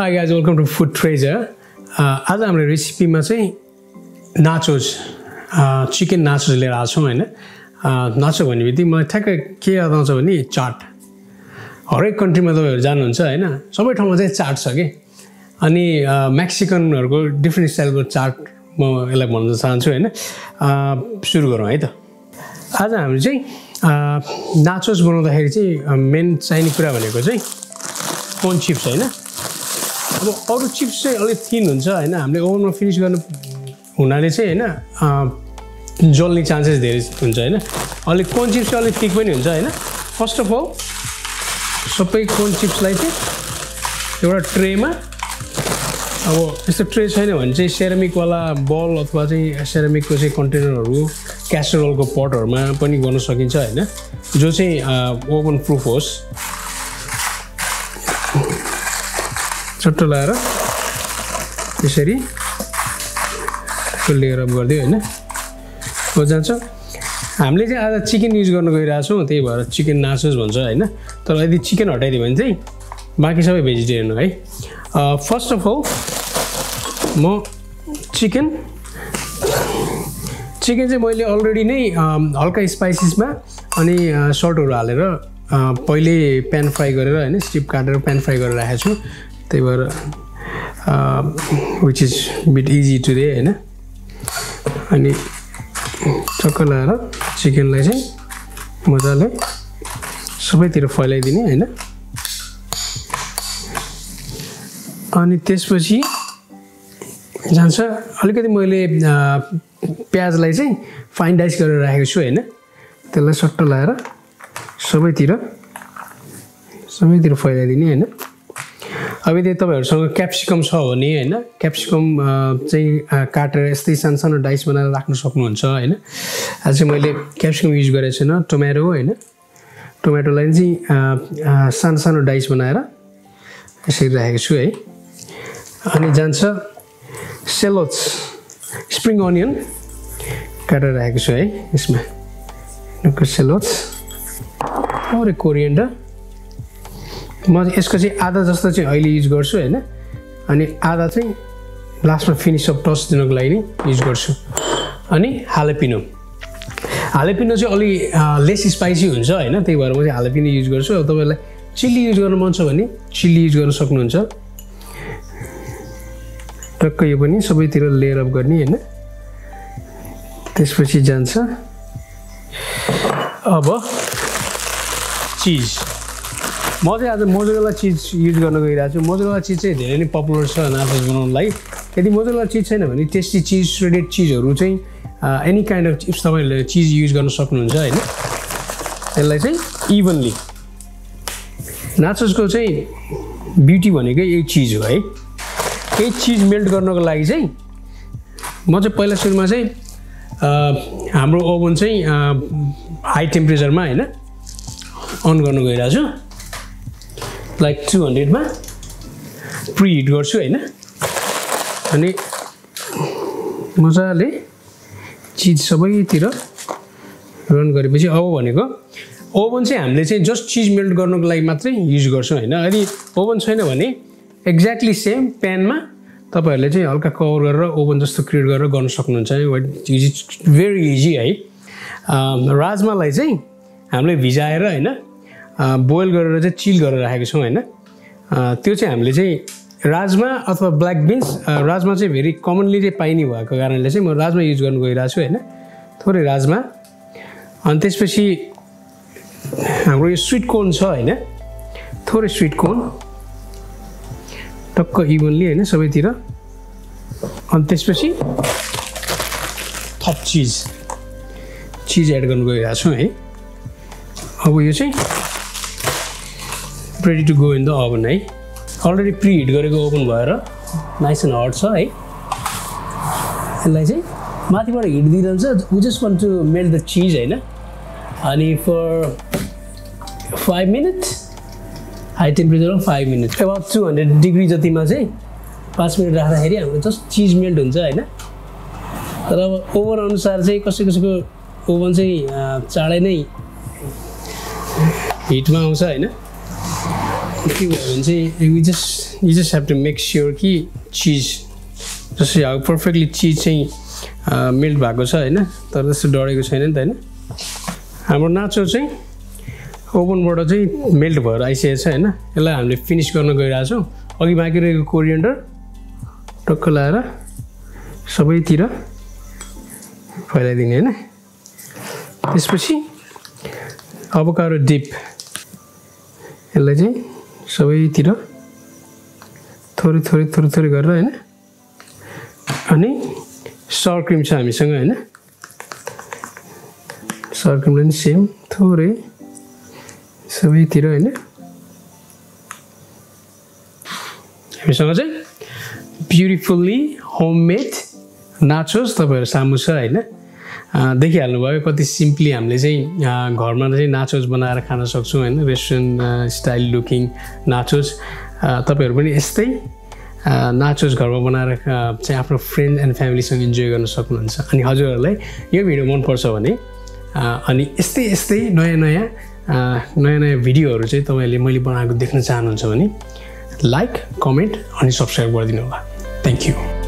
Hi guys, welcome to Food Treasure. आज हाम्रो रेसिपीमा चाहिँ नाचोस चिकन नाचोस लिएर आएको छौँ हैन। नाचो भन्ने बित्तिकै मलाई ठ्याक्कै के याद आउँछ भने चाट। हरेक कन्ट्रीमा तपाईहरु जानुहुन्छ हैन, सबै ठाउँमा चाहिँ चाट छ के। अनि मेक्सिकनहरुको डिफरेन्ट स्टाइलको चाट म यसलाई भन्न चाहन्छु हैन। सुरु गरौँ है त। आज हामी चाहिँ नाचोस बनाउँदाखेरि चाहिँ मेन चाहिने कुरा भनेको चाहिँ कोर्न चिप्स हैन। अब अरु चिप्स चाहिँ अलि थिन हुन्छ हैन, हामीले ओभनमा फिनिश गर्न हुनाले चाहिँ हैन जल्ने चान्सेस धेरै हुन्छ हैन। अलि कोर्न चिप्स चाहिँ अलि थिक पनि हुन्छ हैन। फर्स्ट अफ अल सबै कोर्न चिप्सलाई चाहिँ एउटा ट्रेमा, अब यस्तो ट्रे छैन भने चाहिँ सेरामिक वाला बल अथवा चाहिँ सेरामिकको चाहिँ कन्टेनरहरु क्यासरोलको पटहरुमा पनि गर्न सकिन्छ हैन, जो चाहिँ ओभन प्रुफ होस्। चट्ट लाएर यसरी लेयर अप गर्दियो हैन। हो जान्छ। हामीले चाहिँ आज चिकन युज गर्न गइरहेको छौं, त्यही भएर चिकन नाचोस भन्छ हैन। तर यदि चिकन हटाइदियो भने चाहिँ बाकी सबै भेजिटेरियन हो है। फर्स्ट अफ अल म चिकन चाहिँ मैले अलरेडी नै हल्का स्पाइसेसमा अनि सल्टहरु हालेर पहिले प्यान फ्राई गरेर हैन, स्ट्रिप काटेर प्यान फ्राई गरेर राखेको छु। त्यही भएर which is bit easy today हैन। अनि चक्क लाएर चिकनलाई चाहिँ मजाले सबैतिर फैलाइदिने हैन। अनि त्यसपछि जान्छ अलिकति मैले प्याजलाई चाहिँ फाइन डाइस गरेर राखेको छु हैन। त्यसलाई सट्ट लाएर सबैतिर फैलाइदिने हैन। अब यदि तपाईहरुसँग क्याप्सिकम छ भने हैन, क्याप्सिकम चाहिँ काटेर यस्तै सानो डाइस बनाएर राख्न सक्नुहुन्छ हैन। आज चाहिँ मैले क्याप्सिकम युज गरेको छैन, टोमेटो हैन। टोमेटोलाई चाहिँ सानो डाइस बनाएर यसरी राखेको छु है। अनि जान्छ सेलोट्स, स्प्रिङ अनियन काटेर राखेको छु है यसमा। सेलोट्स और कोरिएन्डर म यसको चाहिँ आधा जस्तो चाहिँ अहिले युज गर्छु हैन। अनि आधा चाहिँ लास्टमा फिनिश अफ टच दिनको लागि नै युज गर्छु। अनि हालेपिनो चाहिँ अलि लेस स्पाइसी हुन्छ हैन, त्यही भएर म चाहिँ हालेपिनो युज गर्छु। अब तपाईलाई चिल्ली युज गर्न मन छ भने चिल्ली युज गर्न सक्नुहुन्छ। टक्क यो पनि सबैतिर लेयर अप गर्ने हैन। त्यसपछि जान्छ अब चीज। म चाहिँ आज मोजरेला चीज युज गर्न गइरहेको छु। मोजरेला चीज चाहिँ धेरै नै पपुलर छ नाचोस बनाउनलाई। यदि मोजरेला चीज छैन भने टेस्टी चीज, श्रेडेड चीजहरु चाहिँ एनी काइन्ड अफ चिप्स तपाईहरुले चीज युज गर्न सक्नुहुन्छ हैन। यसलाई चाहिँ इभनली नाचोसको चाहिँ ब्युटी भनेकै यही चीज हो है। यही चीज मेल्ट गर्नको लागि चाहिँ म चाहिँ पहिला सुरुमा चाहिँ हाम्रो ओभन चाहिँ हाई टेम्परेचरमा हैन अन गर्न गइरहेको छु। लाइक 200 मा प्रिहिट गर्छु हैन। अनि मजाले चीज सबैतिर रन गरेपछि अब भनेको ओभन चाहिँ हामीले चाहिँ जस्ट चीज मेल्ट गर्नको लागि मात्रै युज गर्छौं हैन। यदि ओभन छैन भने एक्ज्याक्टली सेम प्यानमा तपाईहरुले चाहिँ हल्का कभर गरेर ओभन जस्तो क्रिएट गरेर गर्न सक्नुहुन्छ। भेरी इजी है। राजमालाई चाहिँ हामीले भिजाएर हैन बोइल गरेर चाहिँ चिल गरेर राखेको छौं हैन। त्यो चाहिँ हामीले चाहिँ राजमा अथवा ब्ल्याक बिन्स, राजमा चाहिँ भेरी कमनली चाहिँ पाइने भएको कारणले चाहिँ म राजमा युज गर्न गइरहेको छु हैन। थोरै राजमा। अनि त्यसपछि हाम्रो यो स्वीट कोर्न छ हैन, थोरै स्वीट कोर्न टक्क इभनली हैन सबैतिर। अनि त्यसपछि थप चीज एड गर्न गइरहेको छु है। अब यो चाहिँ ready to go in the oven है। अलरेडी प्रिहिट गरेको ओभन भएर नाइस एन्ड हट छ है। यसलाई चाहिँ माथिबाट हिट दिइरहन्छ। We just want to melt the cheese हैन। अनि फर 5 मिनट हाई टेम्परेचरमा 5 मिनट अबाउट 200 डिग्री जतिमा चाहिँ 5 मिनट राख्दाखेरि हाम्रो जस्ट चीज मेल्ट हुन्छ हैन। तर अब ओभन अनुसार चाहिँ कसैको ओभन चाहिँ चाँडै नै हिटमा आउँछ हैन। के भयो भने चाहिँ you just have to make sure कि चिज जस्तै अब पर्फेक्टली चिज चाहिँ मेल्ट भएको छ हैन तर त्यस्तो डढेको छैन नि त हैन हाम्रो नाचो चाहिँ ओभनबाट चाहिँ मेल्ट भएर आइसकेको छ हैन यसलाई हामीले फिनिश गर्न गइरहेको छौं अघि बाँकी रहेको कोरिएन्डर टक्क लाएर सबैतिर फैलाइदिने हैन त्यसपछि अभोकाडो डिप यसलाई चाहिँ सबैतिर थोरै गरेर हैन अनि सावर क्रिम छ हामीसँग हैन सावर क्रिमलाई पनि सेम थोरै सबैतिर हैन हामीसँग चाहिँ ब्युटिफुल्ली होममेड नाचोस तपाईहरु सामु छ हैन देखिहाल्नु भयो कति सिम्पली हामीले चाहिँ घरमा चाहिँ नाचोस बनाएर खान सक्छौं हैन रेस्टुरेन्ट स्टाइल लुकिङ नाचोस तपाईहरु पनि यस्तै नाचोस घरमा बनाएर चाहिँ आफ्नो फ्रेन्ड एन्ड फ्यामिलीसँग इन्जोय गर्न सक्नुहुन्छ अनि हजुरहरुलाई यो भिडियो मन पर्छ भने अनि यस्तै नयाँ भिडियोहरु चाहिँ तपाईहरुले मैले बनाएको देख्न चाहनुहुन्छ भने लाइक कमेन्ट अनि सब्स्क्राइब गरिदिनु होला थ्यांक यू